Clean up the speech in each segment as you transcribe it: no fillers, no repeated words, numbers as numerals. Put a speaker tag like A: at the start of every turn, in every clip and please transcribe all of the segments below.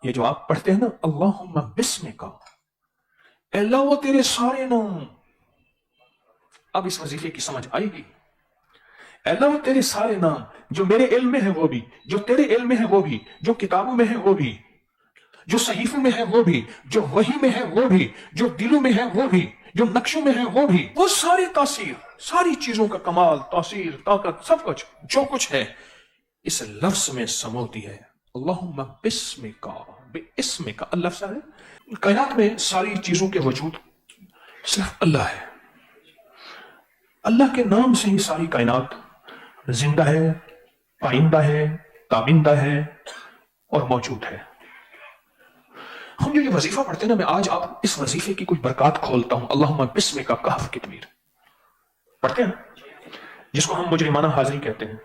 A: یہ جو آپ پڑھتے ہیں نا اللہم بسمک، اے اللہ وہ تیرے سارے نام، اب اس وظیفے کی سمجھ آئے گی. اے اللہ وہ تیرے سارے نام جو میرے علم میں ہے وہ بھی، جو تیرے علم میں ہے وہ بھی، جو کتابوں میں ہے وہ بھی، جو صحیفوں میں ہے وہ بھی، جو وحی میں ہے وہ بھی، جو دلوں میں ہے وہ بھی، جو نقشوں میں ہے وہ بھی، وہ ساری تاثیر، ساری چیزوں کا کمال، تاثیر، طاقت، سب کچھ جو کچھ ہے اس لفظ میں سمو دی ہے. اللہم بسمک، باسمک اللہ لفظ ہے. کائنات میں ساری چیزوں کے وجود صرف اللہ ہے. اللہ کے نام سے ہی ساری کائنات زندہ ہے، پائندہ ہے، تابندہ ہے اور موجود ہے. ہم جو یہ وظیفہ پڑھتے ہیں نا، میں آج آپ اس وظیفے کی کچھ برکات کھولتا ہوں. اللہم بسمک کہف کتمیر پڑھتے ہیں جس کو ہم مجرمانہ حاضری کہتے ہیں.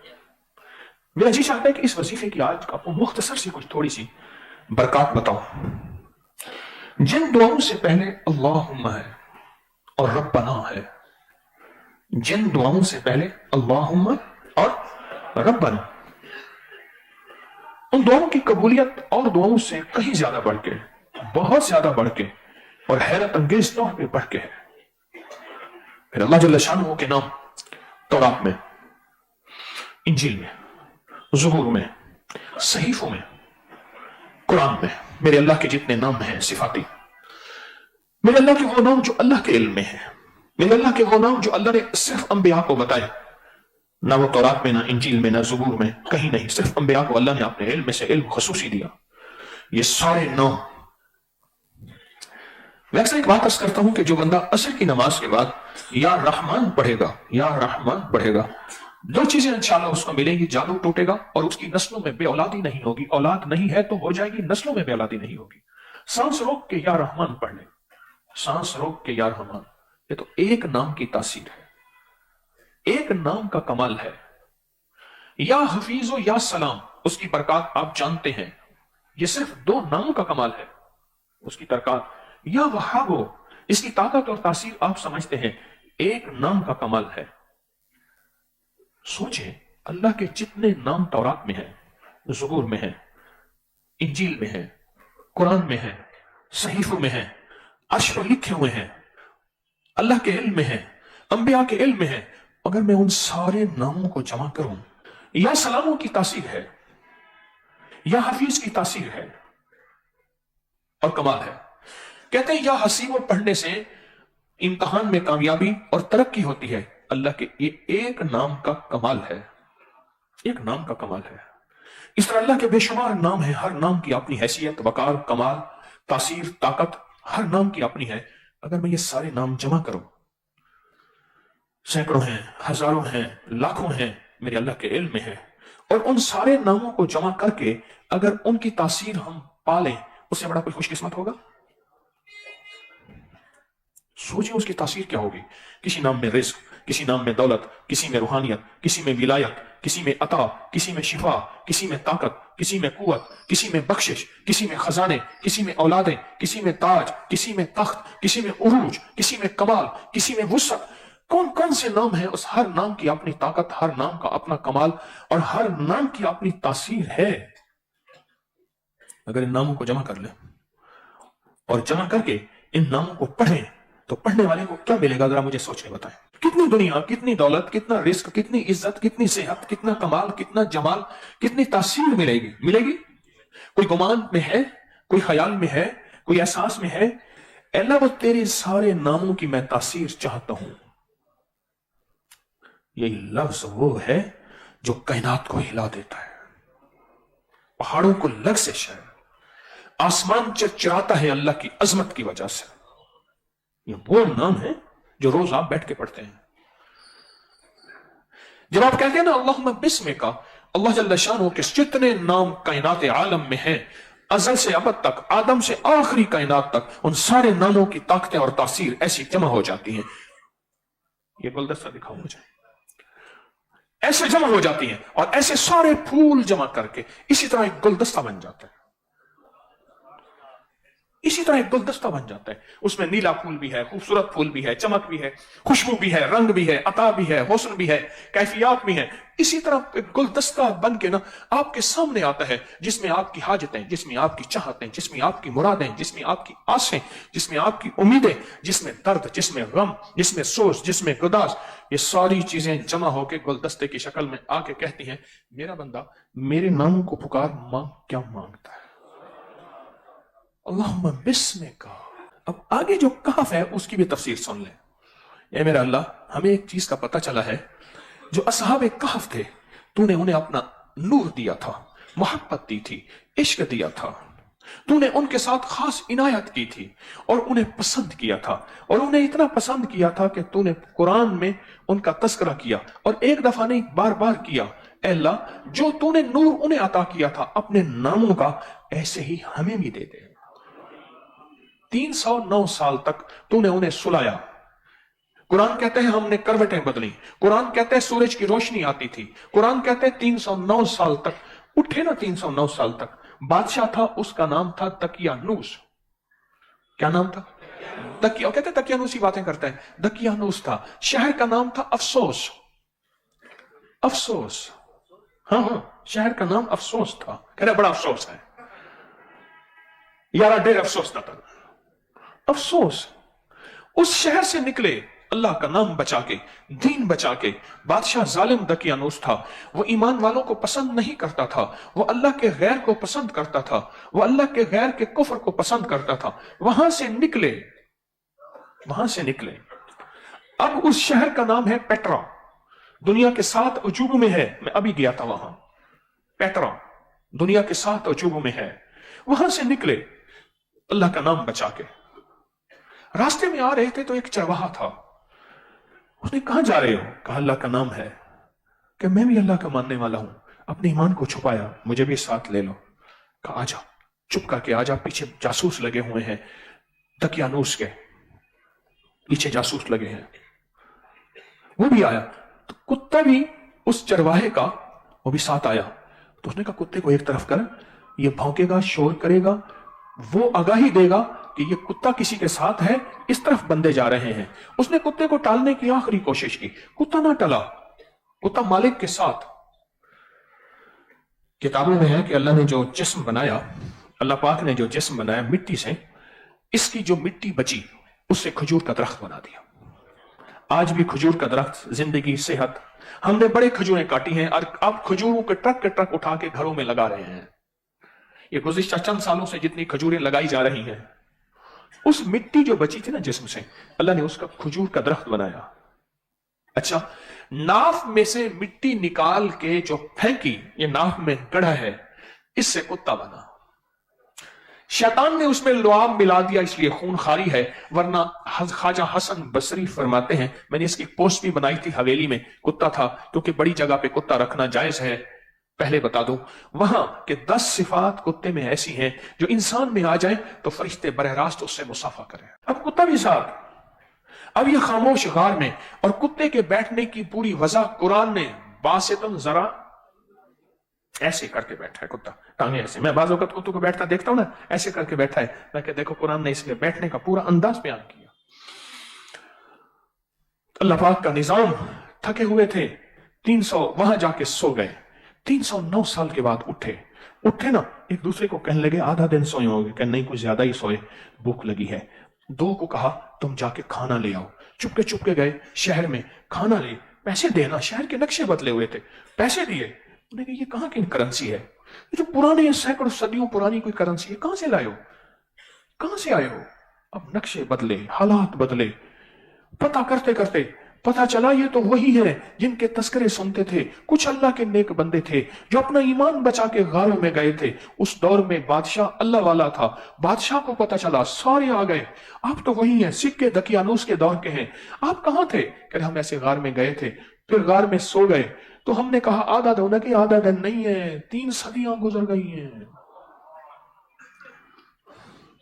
A: میرا جی چاہتا ہے کہ اس وظیفے کی آج آپ کو مختصر سی کچھ تھوڑی سی برکات بتاؤں. جن دعاؤں سے پہلے اللہم ہے اور ربنا ہے، جن دعاؤں سے پہلے اللہم اور ربنا، ان دعاؤں کی قبولیت اور دعاؤں سے کہیں زیادہ بڑھ کے، بہت زیادہ بڑھ کے اور حیرت انگیز طور پہ بڑھ کے ہے. پھر اللہ جل شانہ کے نام تورات میں، انجیل میں، زبور میں، صحیفوں میں، قرآن میں میرے اللہ کے جتنے نام ہیں صفاتی، میرے اللہ کے وہ نام جو اللہ کے علم میں ہیں، میرے اللہ کے وہ نام جو اللہ نے صرف انبیاء کو بتائے، نہ وہ تورات میں، نہ انجیل میں، نہ زبور میں، کہیں نہیں، صرف انبیاء کو اللہ نے اپنے علم میں سے علم خصوصی دیا. یہ سارے نام. میں اکثر ایک بات عرض کرتا ہوں کہ جو بندہ عصر کی نماز کے بعد یا رحمان پڑھے گا، یا رحمان پڑھے گا، دو چیزیں انشاءاللہ اس کو ملیں گی. جادو ٹوٹے گا اور اس کی نسلوں میں بے اولادی نہیں ہوگی. اولاد نہیں ہے تو ہو جائے گی، نسلوں میں بے اولادی نہیں ہوگی. سانس روک کے یا رحمان پڑھ لیں، سانس روک کے یا رحمان. یہ تو ایک نام کی تاثیر ہے، ایک نام کا کمال ہے. یا حفیظ و یا سلام، اس کی برکات آپ جانتے ہیں. یہ صرف دو ناموں کا کمال ہے، اس کی برکات. یا وہاب، اس کی طاقت اور تاثیر آپ سمجھتے ہیں، ایک نام کا کمال ہے. سوچیں اللہ کے جتنے نام تورات میں ہیں، زبور میں ہیں، انجیل میں ہیں، قرآن میں ہیں، صحیفوں میں ہیں، عرش پر لکھے ہوئے ہیں، اللہ کے علم میں ہیں، انبیاء کے علم میں ہیں. اگر میں ان سارے ناموں کو جمع کروں، یا سلاموں کی تاثیر ہے، یا حفیظ کی تاثیر ہے اور کمال ہے. کہتے ہیں یا حسیب پڑھنے سے امتحان میں کامیابی اور ترقی ہوتی ہے. اللہ کے یہ ایک نام کا کمال ہے، ایک نام کا کمال ہے. اس طرح اللہ کے بے شمار نام ہیں، ہر نام کی اپنی حیثیت، وقار، کمال، تاثیر، طاقت، ہر نام کی اپنی ہے. اگر میں یہ سارے نام جمع کروں، سینکڑوں ہیں، ہزاروں ہیں، لاکھوں ہیں، میرے اللہ کے علم میں ہے، اور ان سارے ناموں کو جمع کر کے اگر ان کی تاثیر ہم پالیں، اس سے بڑا کوئی خوش قسمت ہوگا؟ سوچیں اس کی تاثیر کیا ہوگی. کسی نام میں رزق، کسی نام میں دولت، کسی میں روحانیت، کسی میں ولایت، کسی میں عطا، کسی میں شفا، کسی میں طاقت، کسی میں قوت، کسی میں بخشش، کسی میں خزانے، کسی میں اولادیں، کسی میں تاج، کسی میں تخت، کسی میں عروج، کسی میں کمال، کسی میں وسعت. کون کون سے نام ہیں؟ اس ہر نام کی اپنی طاقت، ہر نام کا اپنا کمال اور ہر نام کی اپنی تاثیر ہے. اگر ان ناموں کو جمع کر لیں اور جمع کر کے ان ناموں کو پڑھیں تو پڑھنے والے کو کیا ملے گا؟ ذرا مجھے سوچ کے بتائیں. کتنی دنیا، کتنی دولت، کتنا رزق، کتنی عزت، کتنی صحت، کتنا کمال، کتنا جمال، کتنی تاثیر ملے گی؟ ملے گی. کوئی گمان میں ہے، کوئی خیال میں ہے، کوئی احساس میں ہے. اے اللہ وہ تیرے سارے ناموں کی میں تاثیر چاہتا ہوں. یہی لفظ وہ ہے جو کائنات کو ہلا دیتا ہے، پہاڑوں کو لرزش ہے، آسمان چرچراتا ہے اللہ کی عظمت کی وجہ سے. یہ وہ نام ہے جو روز آپ بیٹھ کے پڑھتے ہیں. جب آپ کہتے ہیں نا اللہم بسمک، اللہ جل شانہ کے جتنے نام کائنات عالم میں ہیں، ازل سے ابد تک، آدم سے آخری کائنات تک، ان سارے ناموں کی طاقتیں اور تاثیر ایسی جمع ہو جاتی ہیں. یہ گلدستہ دکھاؤ مجھے. ایسے جمع ہو جاتی ہیں اور ایسے سارے پھول جمع کر کے اسی طرح ایک گلدستہ بن جاتا ہے. इसी तरह एक गुलदस्ता बन जाता है, उसमें नीला फूल भी है, खूबसूरत फूल भी है, चमक भी है, खुशबू भी है, रंग भी है, अता भी है, हुस्न भी है, कैफियत भी है। इसी तरह एक गुलदस्ता बन के ना आपके सामने आता है, जिसमें आपकी हाजतें, जिसमें आपकी चाहतें, जिसमें आपकी मुरादें, जिसमें आपकी आसें, जिसमें आपकी उम्मीदें, जिसमें दर्द, जिसमें गम, जिसमें सोच, जिसमें गुदास, ये सारी चीजें जमा होकर गुलदस्ते की शक्ल में आके कहती हैं, मेरा बंदा मेरे नाम को पुकार, मांग क्या मांगता है। अल्लाहुम्मा बिस्मिका। अब आगे जो कहफ है उसकी भी तफसीर सुन ले। ये मेरा अल्लाह, हमें एक चीज का पता चला है, जो असहाब कहफ थे, तूने उन्हें अपना नूर दिया था, मोहब्बत दी थी, इश्क दिया था, तूने उनके साथ खास इनायत की थी और उन्हें पसंद किया था, और उन्हें इतना पसंद किया था कि तूने कुरान में उनका तस्करा किया, और एक दफा नहीं बार बार किया। ऐ अल्लाह, जो तूने नूर उन्हें अता किया था अपने नामों का, ऐसे ही हमें भी दे दे। 309 साल तक तूने उन्हें सुलाया। कुरान कहते हैं हमने करवटें बदली, कुरान कहते हैं सूरज की रोशनी आती थी, कुरान कहते हैं 309 साल तक उठे ना, 309 साल तक बादशाह था, उसका नाम था दकियानूस। क्या नाम था? दकिया। कहते हैं दकियानूस की बातें करते हैं, दकियानूस था। शहर का नाम था अफसोस। अफसोस, हाँ हाँ, शहर का नाम अफसोस था। कहते बड़ा अफसोस है यारा, डेर अफसोस था। अफसोस, उस शहर से निकले अल्लाह का नाम बचा के, दीन बचा के। बादशाह जालिम दकियानूस था, वो ईमान वालों को पसंद नहीं करता था, वो अल्लाह के गैर को पसंद करता था, वो अल्लाह के गैर के कुफ्र को पसंद करता था। वहां से निकले, वहां से निकले। अब उस शहर का नाम है पेट्रा, दुनिया के 7 अजूबों में है। मैं अभी गया था वहां, पेट्रा दुनिया के 7 अजूबों में है। वहां से निकले अल्लाह का नाम बचा के। रास्ते में आ रहे थे तो एक चरवाहा था, उसने कहा जा रहे हो? कहा अल्लाह का नाम है। कि मैं भी अल्लाह का मानने वाला हूं। अपने ईमान को छुपाया, मुझे भी साथ ले लो। कहा आजा, चुप करके आजा, पीछे जासूस लगे हुए हैं, दकियानूस के पीछे जासूस लगे हैं। वो भी आया, तो कुत्ता भी उस चरवाहे का, वो भी साथ आया। तो उसने कहा कुत्ते को एक तरफ कर, ये भौंकेगा, शोर करेगा, वो आगाही देगा कि ये कुत्ता किसी के साथ है, इस तरफ बंदे जा रहे हैं। उसने कुत्ते को टालने की आखिरी कोशिश की, कुत्ता ना टला, कुत्ता मालिक के साथ। किताबों में है कि अल्लाह ने जो जिस्म बनाया, अल्लाह पाक ने जो जिस्म बनाया मिट्टी से, इसकी जो मिट्टी बची उससे खजूर का दरख्त बना दिया। आज भी खजूर का दरख्त, जिंदगी, सेहत। हमने बड़े खजूरें काटी हैं और अब खजूरों के ट्रक उठा के घरों में लगा रहे हैं। ये गुज़िश्ता चंद सालों से जितनी खजूरें लगाई जा रही हैं, उस मिट्टी जो बची थी ना जिस्म से, अल्लाह ने उसका खजूर का दरख्त बनाया। अच्छा, नाफ में से मिट्टी निकाल के जो फेंकी, ये नाफ में गढ़ा है, इससे कुत्ता बना। शैतान ने उसमें लुआब मिला दिया, इसलिए खून खारी है। वरना ख्वाजा हसन बसरी फरमाते हैं, मैंने इसकी पोस्ट भी बनाई थी हवेली में, कुत्ता था, क्योंकि बड़ी जगह पे कुत्ता रखना जायज है। पहले बता दूं वहां के 10 सिफात कुत्ते में ऐसी हैं जो इंसान में आ जाए तो फरिश्ते बरह रास्त उससे मुसाफा करें। अब कुत्ता भी साथ, अब ये खामोश गार में, और कुत्ते के बैठने की पूरी वजह कुरान ने बासितन जरा ऐसे करके बैठा है कुत्ता, टांगे ऐसे। मैं बाज़ वक़्त कुत्तों को बैठता देखता हूं ना, ऐसे करके बैठा है। मैं कहता देखो कुरान ने इसके बैठने का पूरा अंदाज बयान किया। अल्लाह पाक का निजाम। थके हुए थे, 300 वहां जाके सो गए। 309 साल के बाद उठे ना, एक दूसरे को कहने लगे आधा दिन सोए होंगे, कहने नहीं कुछ ज्यादा ही सोए, भूख लगी है। 2 को कहा तुम जाके खाना ले आओ। चुपके गए शहर में, खाना ले, पैसे देना। शहर के नक्शे बदले हुए थे, पैसे दिए। उन्होंने कहा ये कहाँ की करेंसी है, ये जो पुरानी सैकड़ों सदियों पुरानी कोई करेंसी है, कहां से लाए हो, कहां से आए हो? अब नक्शे बदले, हालात बदले। पता करते करते पता चला ये तो वही है जिनके तस्करे सुनते थे। कुछ अल्लाह के नेक बंदे थे जो अपना ईमान बचा के गारों में गए थे। उस दौर में बादशाह अल्लाह वाला था। बादशाह को पता चला, सारे आ गए। आप तो वही हैं, सिक्के दकियानूस के दौर के हैं। आप कहां थे? कहते हम ऐसे गार में गए थे, फिर गार में सो गए। तो हमने कहा आधा दिन, कि आधा दिन नहीं है, 3 सदियां गुजर गई हैं,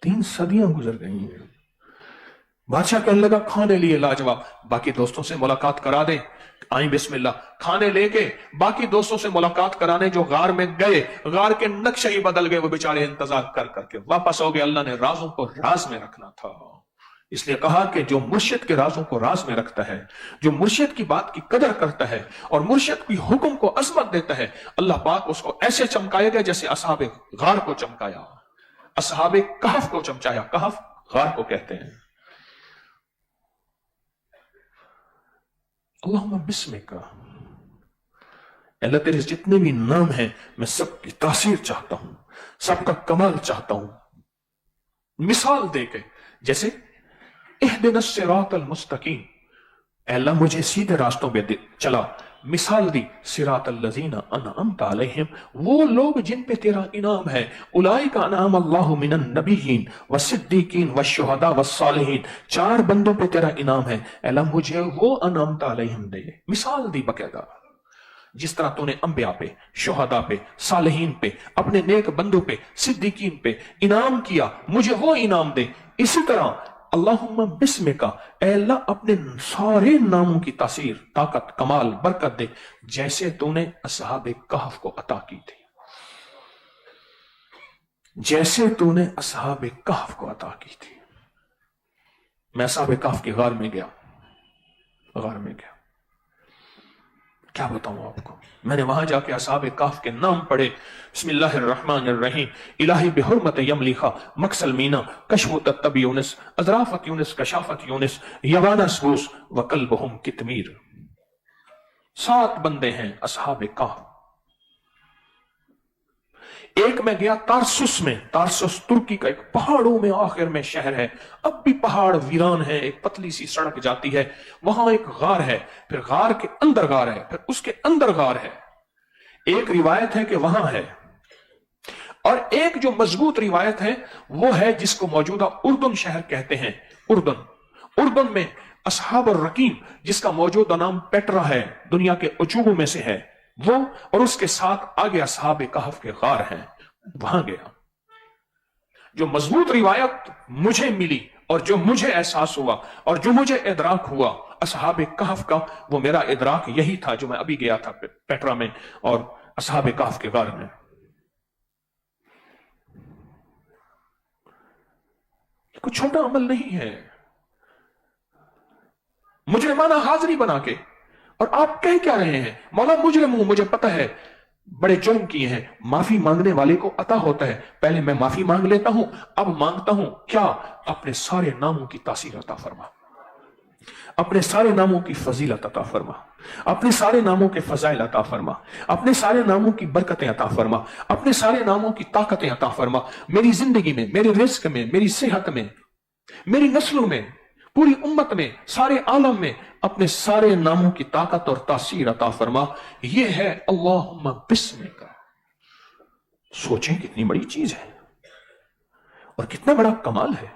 A: 3 सदियां गुजर गई हैं। बादशाह कहने लगा खाने लिए लाजवाब, बाकी दोस्तों से मुलाकात करा दे। आई बिस्मिल्लाह, खाने लेके बाकी दोस्तों से मुलाकात कराने जो गार में गए, गार के नक्शे ही बदल गए, वो बेचारे इंतजार कर करके वापस हो गए। अल्लाह ने राजों को राज में रखना था, इसलिए कहा कि जो मुर्शिद के राजों को राज में रखता है, जो मुर्शिद की बात की कदर करता है और मुर्शिद की हुक्म को अजमत देता है, अल्लाह पाक उसको ऐसे चमकाएगा जैसे असहाबे गार को चमकाया, असहाबे कहफ को चमकाया। कहफ गार को कहते हैं। अल्लाहुम्मा बिस्मिका, अल्लाह तेरे जितने भी नाम हैं मैं सबकी तासीर चाहता हूं, सबका कमाल चाहता हूं। मिसाल देके जैसे इहदिनस सिरातल मुस्तकीम, अल्लाह मुझे सीधे रास्तों पे चला। मिसाल दी सिरातल लजीना अनअमत अलैहिम, वो लोग जिन पे तेरा इनाम है। उलाइका अनअम अल्लाहु मिनन नबिय्यीन वस्सिद्दीकीन वश्शुहदा वस्सालिहीन, चार बंदों पे तेरा इनाम है, अल्लाह मुझे वो अनअमत अलैहिम दे। मिसाल दी बकायदा, जिस तरह तूने अंबिया पे, शुहदा पे, सालिहीन पे, अपने नेक बंदों पे, सिद्दीकीन पे इनाम किया, मुझे वो इनाम दे। इसी तरह अल्लाहुम्मा बिस्मिका, ऐ अल्लाह अपने सारे नामों की तासीर, ताकत, कमाल, बरकत दे जैसे तूने असहाबे कहफ को अता की थी, जैसे तूने असहाबे कहफ को अता की थी। मैं असहाबे कहफ के गार में गया, गार में गया, क्या बताऊं आपको। मैंने वहां जाके असहाबे कहफ के नाम पढ़े, बिस्मिल्लाहिर्रहमानिर्रहीम, इलाही बिहुर्मत यमलिखा, मक्सल मीना, कशफुत तब यूनिस, अजराफत यूनिस, कशाफत यूनिस, यवाना सूस व कल्बहुम कितमीर। 7 बंदे हैं असहाबे कहफ। एक मैं गया तारसुस में, तारसुस तुर्की का एक पहाड़ों में आखिर में शहर है, अब भी पहाड़ वीरान है, एक पतली सी सड़क जाती है, वहां एक गार है, फिर गार के अंदर गार है, फिर उसके अंदर गार है। एक रिवायत है कि वहां है, और एक जो मजबूत रिवायत है वो है जिसको मौजूदा उर्दन शहर कहते हैं। उर्दन, उर्दन में असहाब और रकीम, जिसका मौजूदा नाम पेट्रा है, दुनिया के अजूबों में से है वो, और उसके साथ आगे असहाबे कहफ के गार हैं, वहां गया। जो मजबूत रिवायत मुझे मिली और जो मुझे एहसास हुआ और जो मुझे इदराक हुआ असहाबे कहफ का, वो मेरा इदराक यही था जो मैं अभी गया था पेट्रा में और असहाबे कहफ के गार में। कोई छोटा अमल नहीं है। मुजरिमाना हाजिरी बना के, और आप कह क्या रहे हैं, मौला मुजरिम हूं, मुझे पता है बड़े जुर्म किए हैं, माफी मांगने वाले को अता होता है, पहले मैं माफी मांग लेता हूं, अब मांगता हूं क्या, अपने सारे नामों की तासीर अता फरमा, अपने सारे नामों की फजीलत अता फरमा, अपने सारे नामों के फजाइल अता फरमा, अपने सारे नामों की बरकतें अता फरमा, अपने सारे नामों की ताकतें अता फरमा, मेरी जिंदगी में, मेरे रिस्क में, मेरी सेहत में, मेरी नस्लों में, पूरी उम्मत में, सारे आलम में अपने सारे नामों की ताकत और तासीर अता फरमा। यह है अल्लाहुम्मा बिस्मिका। सोचें कितनी बड़ी चीज है और कितना बड़ा कमाल है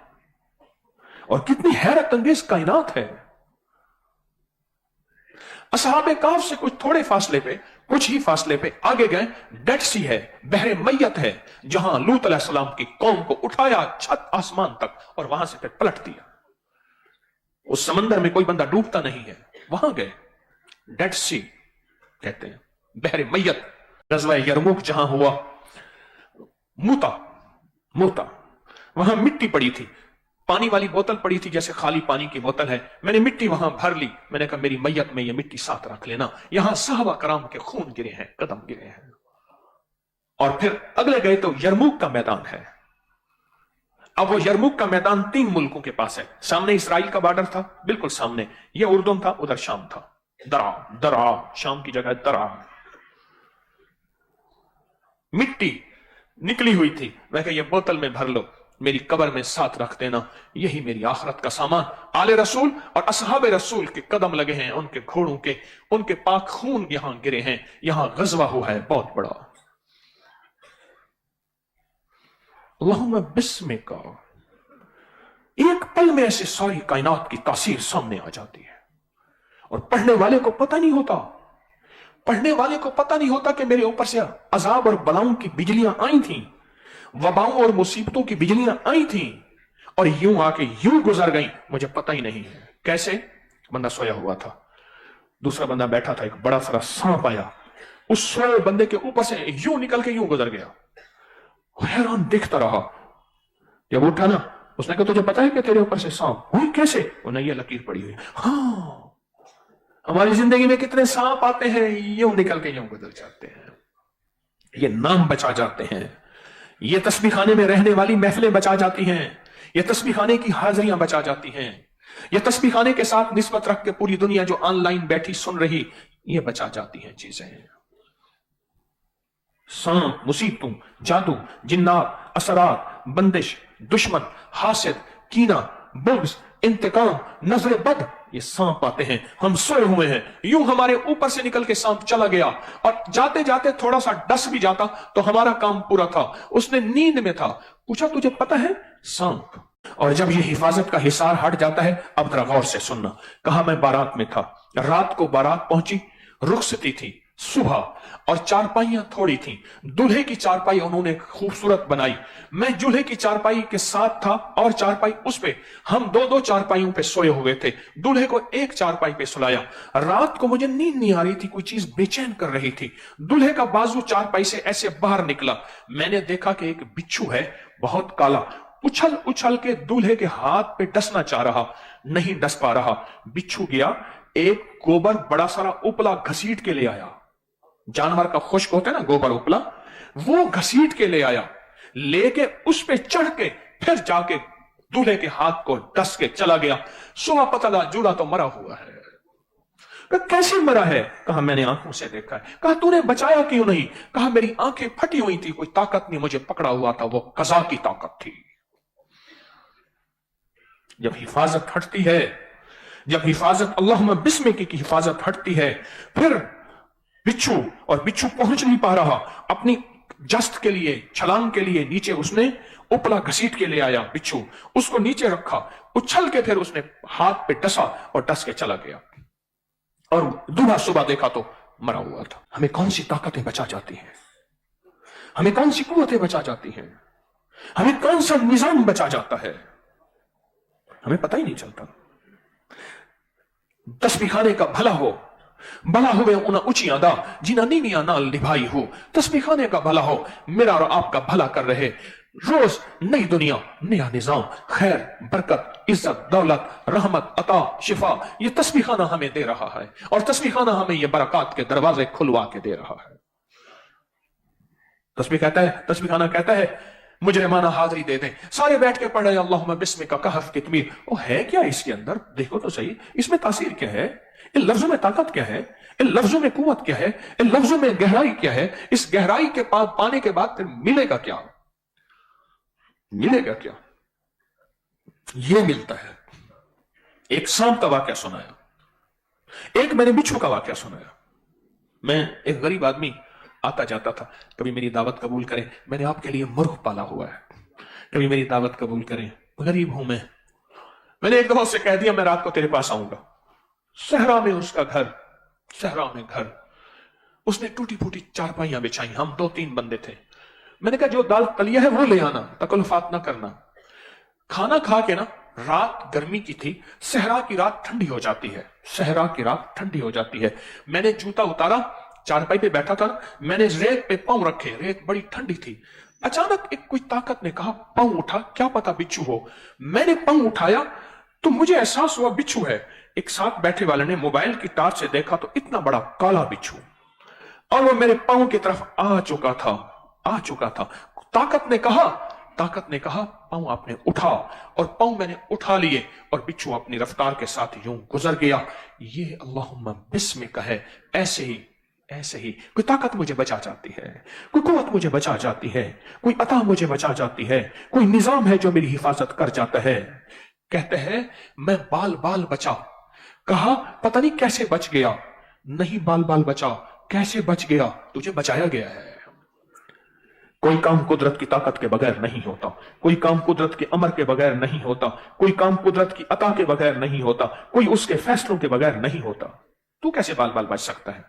A: और कितनी हैरत अंगेज कायनात है। असहाबे कहफ से कुछ थोड़े फासले पे, कुछ ही फासले पे आगे गए, डेड सी है, बहरे मैयत है, जहां लूत अलैहिस्सलाम की कौम को उठाया छत आसमान तक और वहां से फिर पलट दिया। उस समंदर में कोई बंदा डूबता नहीं है, वहां गए, डेड सी कहते हैं, बहरे मैयत। गज़वा यरमुक जहां हुआ, मूता, मूता, वहां मिट्टी पड़ी थी, पानी वाली बोतल पड़ी थी, जैसे खाली पानी की बोतल है, मैंने मिट्टी वहां भर ली, मैंने कहा मेरी मैयत में ये मिट्टी साथ रख लेना, यहां सहाबा कराम के खून गिरे हैं, कदम गिरे हैं। और फिर अगले गए तो यरमुक का मैदान है। अब वो यरमुक का मैदान 3 मुल्कों के पास है, सामने इसराइल का बॉर्डर था, बिल्कुल सामने ये उर्दन था, उधर शाम था, दरा, दरा, शाम की जगह दरा। मिट्टी निकली हुई थी, मैं कहा ये बोतल में भर लो, मेरी कब्र में साथ रख देना, यही मेरी आखिरत का सामान। आले रसूल और असहाबे रसूल के कदम लगे हैं, उनके घोड़ों के, उनके पाक खून यहां गिरे हैं, यहां गजवा हुआ है बहुत बड़ा। अल्लाहुम्मा बिस्मिका, एक पल में ऐसे सारी कायनात की तासीर सामने आ जाती है और पढ़ने वाले को पता नहीं होता, पढ़ने वाले को पता नहीं होता कि मेरे ऊपर से अजाब और बलाओं की बिजलियां आई थी, वबाओं और मुसीबतों की बिजलियां आई थी, और यूं आके यूं गुजर गई, मुझे पता ही नहीं है कैसे। बंदा सोया हुआ था, दूसरा बंदा बैठा था, एक बड़ा सारा सांप आया, उस सोए बंदे के ऊपर से यूं निकल के यूं गुजर गया। हैरान देखता रहा। जब उठा ना, उसने कहा तुझे पता है कि तेरे ऊपर से सांप? कैसे? वो नहीं, ये लकीर पड़ी हुई। हाँ, हमारी जिंदगी में कितने सांप आते हैं, यूं निकल के यूं गुजर जाते हैं। ये नाम बचा जाते हैं, ये तस्बीह खाने में रहने वाली महफिलें बचा जाती हैं, ये तस्बीह खाने की हाजिरियां बचा जाती हैं, ये तस्बीह खाने के साथ निस्बत रख के पूरी दुनिया जो ऑनलाइन बैठी सुन रही, ये बचा जाती हैं चीजें। सांप, मुसीबतों, जादू, जिन्नात, असरात, बंदिश, दुश्मन, हासिद, कीना, बुग्ज, इंतकाम, नजर बद, ये सांप आते हैं। हम सोए हुए हैं, यूं हमारे ऊपर से निकल के सांप चला गया, और जाते जाते थोड़ा सा डस भी जाता तो हमारा काम पूरा था। उसने नींद में था, पूछा तुझे पता है? सांप। और जब ये हिफाजत का हिसार हट जाता है, अब जरा गौर से सुनना। कहा मैं बारात में था, रात को बारात पहुंची, रुखसती थी सुबह, और चारपाइयां थोड़ी थी। दूल्हे की चारपाई उन्होंने खूबसूरत बनाई, मैं दूल्हे की चारपाई के साथ था और चारपाई उस पे, हम दो दो चारपाइयों पे सोए हुए थे। दूल्हे को एक चारपाई पे सुलाया। रात को मुझे नींद नहीं आ रही थी, कोई चीज बेचैन कर रही थी। दूल्हे का बाजू चारपाई से ऐसे बाहर निकला, मैंने देखा कि एक बिच्छू है बहुत काला, उछल उछल के दूल्हे के हाथ पे डसना चाह रहा, नहीं डस पा रहा। बिच्छू गया, एक गोबर बड़ा सारा उपला घसीट के ले आया। जानवर का खुश्क होता है ना गोबर उपला, वो घसीट के ले आया, लेके उस पे चढ़ के फिर जाके दूल्हे के हाथ को डस के चला गया। सुबह पता लगा जूड़ा तो मरा हुआ है। कहा कैसे मरा है? कहा मैंने आंखों से देखा है। कहा तूने बचाया क्यों नहीं? कहा मेरी आंखें फटी हुई थी, कोई ताकत नहीं मुझे पकड़ा हुआ था, वो कज़ा की ताकत थी। जब हिफाजत हटती है, जब हिफाजत अल्लाहुम्मा बिस्म की हिफाजत हटती है, फिर बिच्छू, और बिच्छू पहुंच नहीं पा रहा, अपनी जस्त के लिए, छलांग के लिए नीचे उसने उपला घसीट के ले आया बिच्छू, उसको नीचे रखा, उछल के फिर उसने हाथ पे डसा और डस के चला गया। और दूल्हा सुबह देखा तो मरा हुआ था। हमें कौन सी ताकतें बचा जाती हैं, हमें कौन सी कुव्वतें बचा जाती हैं, हमें कौन सा निजाम बचा जाता है, हमें पता ही नहीं चलता। तस्बीह खाने का भला हो, भला हुए उन ऊंची अदा जिन्हें नीवियां नाल निभाई हो। तस्बीह खाने का भला हो, मेरा और आपका भला कर रहे। रोज नई दुनिया, नया निजाम, खैर, बरकत, इज्जत, दौलत, रहमत, अता, शिफा, ये तस्बीह खाना हमें दे रहा है, और तस्बीह खाना हमें ये बरकत के दरवाजे खुलवा के दे रहा है। तस्बीह खाना कहता है मुजरिमाना हाजिरी दे दें, सारे बैठ के पढ़ रहे अल्लाहुम्मा बिस्मिका कहफ कितमीर। ओ है क्या इसके अंदर? देखो तो सही, इसमें तासीर क्या है, इन लफ्जों में ताकत क्या है, इन लफ्जों में कुव्वत क्या है, इन लफ्जों में गहराई क्या है। इस गहराई के पाने के बाद फिर मिलेगा क्या? मिलेगा क्या? ये मिलता है। एक सांप का वाक्या सुनाया, एक मैंने बिच्छू का वाक्या सुनाया। मैं एक गरीब आदमी आता जाता था, कभी मेरी दावत कबूल करें, मैंने आपके लिए मुर्ग पाला हुआ है, कभी मेरी दावत कबूल करें, गरीब हूं मैं। मैंने एक दफा उससे कह दिया मैं रात को तेरे पास आऊंगा। सहरा में उसका घर, सहरा में घर, उसने टूटी फूटी चारपाइयां बिछाई, हम 2-3 बंदे थे। मैंने कहा जो दाल तलिया है वो ले आना, तकल्लुफात ना करना। खाना खा के ना, रात गर्मी की थी, सहरा की रात ठंडी हो जाती है, सहरा की रात ठंडी हो जाती है। मैंने जूता उतारा, चारपाई पे बैठा था, मैंने रेत पे पांव रखे, रेत बड़ी ठंडी थी। अचानक एक कोई ताकत ने कहा पांव उठा, क्या पता बिच्छू हो। मैंने पांव उठाया तो मुझे एहसास हुआ बिच्छू है। एक साथ बैठे वाले ने मोबाइल की टार्च से देखा तो इतना बड़ा काला बिच्छू, और वो मेरे पांव की तरफ आ चुका था, आ चुका था। ताकत ने कहा पांव आपने उठा, और पांव मैंने उठा लिए, और बिच्छू अपनी रफ्तार के साथ यूं गुजर गया। ये अल्लाहुम्मा बिस्मिका है। ऐसे ही कोई ताकत मुझे बचा जाती है, कोई कुव्वत मुझे बचा जाती है, कोई अता मुझे बचा जाती है, कोई निजाम है जो मेरी हिफाजत कर जाता है। कहते हैं मैं बाल बाल बचा। कहा पता नहीं कैसे बच गया। नहीं बाल बाल बचा, कैसे बच गया? तुझे बचाया गया है। कोई काम कुदरत की ताकत के बगैर नहीं होता, कोई काम कुदरत के अमर के बगैर नहीं होता, कोई काम कुदरत की अता के बगैर नहीं होता, कोई उसके फैसलों के बगैर नहीं होता। तू कैसे बाल बाल बच सकता है?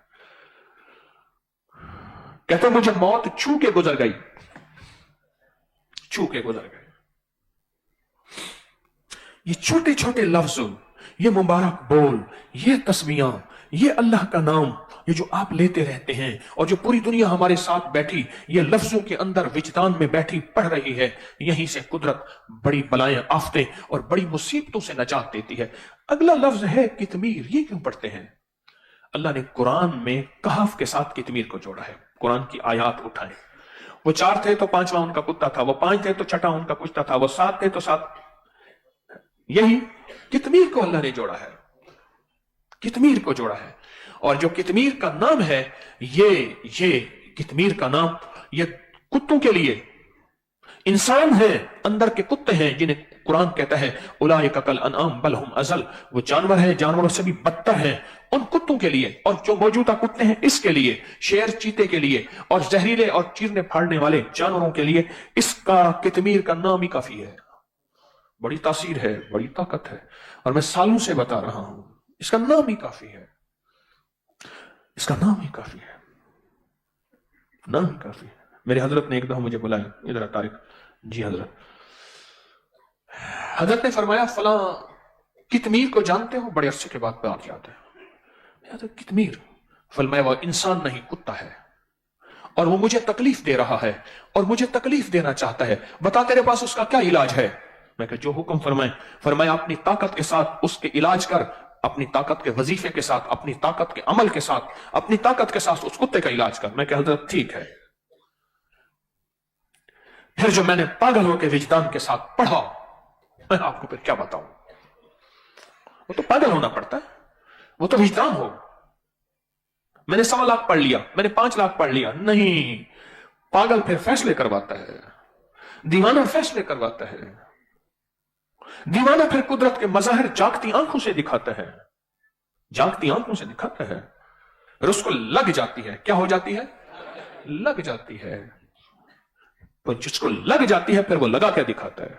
A: कहते मुझे मौत छू के गुजर गई, छू के गुजर गई। ये छोटे छोटे लफ्ज, ये मुबारक बोल, ये तस्बीहां, ये अल्लाह का नाम, ये जो आप लेते रहते हैं और जो पूरी दुनिया हमारे साथ बैठी ये लफ्जों के अंदर विजदान में बैठी पढ़ रही है, यहीं से कुदरत बड़ी बलाएं, आफतें और बड़ी मुसीबतों से नजात देती है। अगला लफ्ज है कितमीर। ये क्यों पढ़ते हैं? अल्लाह ने कुरान में कहफ के साथ कितमीर को जोड़ा है। कुरान की आयात उठाएं, वो 4 थे तो 5वां उनका कुत्ता था, वो 5 थे तो 6वां उनका कुत्ता था, वो 7 थे तो 7, यही कितमीर को अल्लाह ने जोड़ा है, कितमीर को जोड़ा है। और जो कितमीर का नाम है, ये कितमीर का नाम ये कुत्तों के लिए, इंसान है अंदर के कुत्ते हैं जिन्हें कुरान कहता है उलाइका कल अनआम बल हुम अज़ल, वो जानवर है, जानवरों से भी बदतर हैं, उन कुत्तों के लिए। और जो मौजूदा कुत्ते हैं इसके लिए, शेर चीते के लिए और जहरीले और चीरने फाड़ने वाले जानवरों के लिए इसका कितमीर का नाम ही काफी है। बड़ी तासीर है, बड़ी ताकत है, और मैं सालों से बता रहा हूं, इसका नाम ही काफी है, इसका नाम ही काफी है, नाम ही काफी है। मेरे हजरत ने एक दफा मुझे बुलाया, इधर तारिक जी हजरत, हजरत ने फरमाया फला कितमीर को जानते हो? बड़े अरसे के बाद बात याद है। कितमीर? फरमाया वो इंसान नहीं कुत्ता है, और वो मुझे तकलीफ दे रहा है और मुझे तकलीफ देना चाहता है, बता तेरे पास उसका क्या इलाज है? मैं कहा जो हुक्म फरमाए। फरमाया अपनी ताकत के साथ उसके इलाज कर, अपनी ताकत के वजीफे के साथ, अपनी ताकत के अमल के साथ, अपनी ताकत के साथ उस कुत्ते का इलाज कर। मैं कहा हजरत ठीक है। फिर जो मैंने पागल होकर विजदान के साथ पढ़ा, मैं आपको फिर क्या बताऊं, वो तो पागल होना पड़ता है, वो तो विजदान हो। मैंने 1.25 लाख पढ़ लिया, मैंने 5 लाख पढ़ लिया, नहीं, पागल फिर फैसले करवाता है, दीवाना फैसले करवाता है, दीवाना फिर कुदरत के मजाहिर जागती आंखों से दिखाता है, जागती आंखों से दिखाता है, फिर उसको लग जाती है। क्या हो जाती है? लग जाती है। तो जिसको लग जाती है फिर वो लगा के दिखाता है।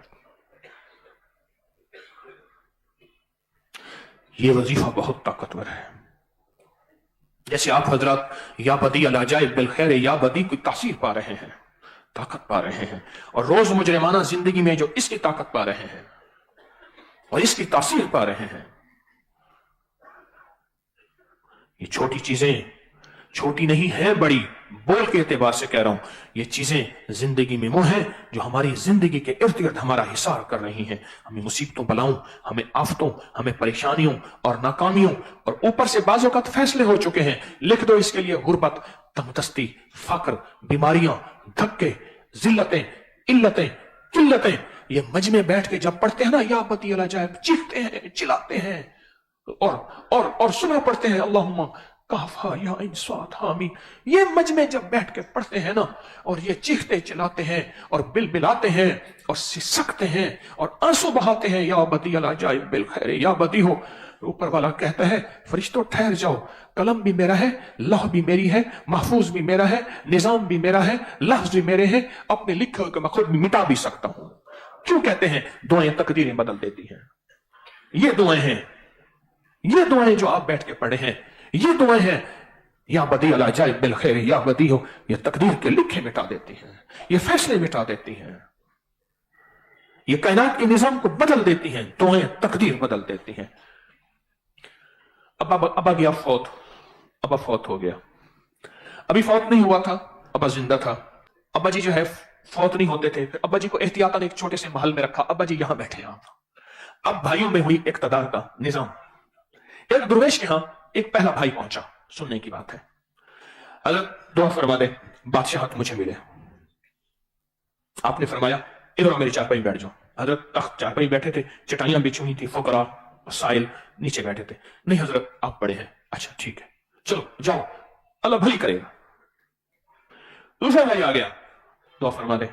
A: ये वजीफा बहुत ताकतवर है। जैसे आप हजरत या बदी अल अजाइब बिल खैर या बदी की तासीर पा रहे हैं, ताकत पा रहे हैं, और रोज मुजरिमाना जिंदगी में जो इसकी ताकत पा रहे हैं और इसकी तासीर पा रहे हैं, ये छोटी चीजें छोटी नहीं है, बड़ी, बोल के एतबार से कह रहा हूं, ये चीजें जिंदगी में वो हैं जो हमारी जिंदगी के इर्द गिर्द हमारा हिसार कर रही हैं, हमें मुसीबतों बलाओं, हमें आफतों, हमें परेशानियों और नाकामियों, और ऊपर से बाज़ औक़ात फैसले हो चुके हैं, लिख दो इसके लिए गुर्बत, तंगदस्ती, फक्र, बीमारियां, धक्के, जिल्लतें, इल्लतें, किल्लतें। ये मजमे बैठ के जब पढ़ते हैं ना या बती अल अजाइब, चीखते हैं, चिल्लाते हैं, और सुना पढ़ते हैं अल्लाहुम्मा काफा या इंसात हामी। ये मजमे जब बैठ के पढ़ते हैं ना, और ये चीखते चिल्लाते हैं और बिलबिलाते हैं और सिसकते हैं और आंसू बहाते हैं, या बदी अल अजाइब बिल खैर या बदी हो, ऊपर वाला कहता है फरिश्तों ठहर जाओ, कलम भी मेरा है, लौह भी मेरी है, महफूज भी मेरा है, निजाम भी मेरा है, लफ्ज भी मेरे हैं, अपने लिखे हुए मैं खुद मिटा भी सकता हूं। क्यों कहते हैं दुआएं तकदीरें बदल देती हैं? ये दुआएं हैं, ये दुआएं जो आप बैठ के पढ़े हैं, ये दुआएं हैं या बदी अल अजाइब बिल खैर या बदी हो, ये तकदीर के लिखे मिटा देती हैं, ये फैसले मिटा देती हैं, ये कायनात के निजाम को बदल देती हैं, दुआएं तकदीर बदल देती हैं। अब्बा गया फौत, अब्बा फौत हो गया, अभी फौत नहीं हुआ था, अब्बा जिंदा था। अब्बा जी जो है फौत नहीं होते थे, फिर अब्बा जी को एहतियातन एक छोटे से महल में रखा, अब्बा जी यहां बैठे हैं। अब भाइयों में हुई इक्तदार का निजाम, एक दुर्वेश के यहां एक पहला भाई पहुंचा, सुनने की बात है, हज़रत दुआ फरमा दे, बादशाहत मुझे मिले। आपने फरमाया इधर मेरी चारपाई बैठ जाओ। हजरत तख्त चारपाई बैठे थे, चटाइयां बिछी हुई थी, फुकरा साइल नीचे बैठे थे। नहीं हजरत आप बड़े हैं। अच्छा ठीक है, चलो जाओ, अल्लाह भली करेगा। दूसरा भाई आ गया, दुआ फरमा दे,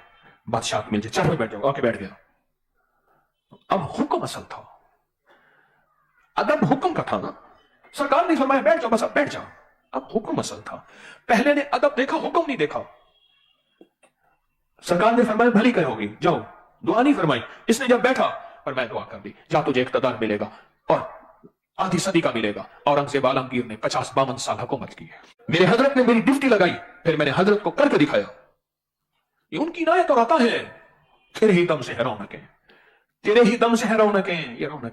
A: बादशाहत मिल जाए, चारपाई बैठ जाओ, आके बैठ गया। अब हुक्म असल था, अदब हुक्म का था ना, सरकार ने फरमाया बैठ जाओ, बस अब बैठ जाओ, अब हुक्म असल था। पहले ने अदब देखा, हुक्म नहीं देखा। सरकार ने फरमाया भली करोगी, जाओ, दुआ नहीं फरमाई। इसने जब बैठा फरमाया दुआ कर दी, जा तुझे इख्तिदार मिलेगा और आधी सदी का मिलेगा। औरंगजेब आलमगीर ने 50-52 साल हुकूमत की है। मेरे हजरत ने मेरी ड्यूटी लगाई, फिर मैंने हजरत को करके दिखाया। ये उनकी इनायत और अता है, फिर ही दम से रौनक है। تیرے ہی دم سے ہے رونقیں، یہ رونقیں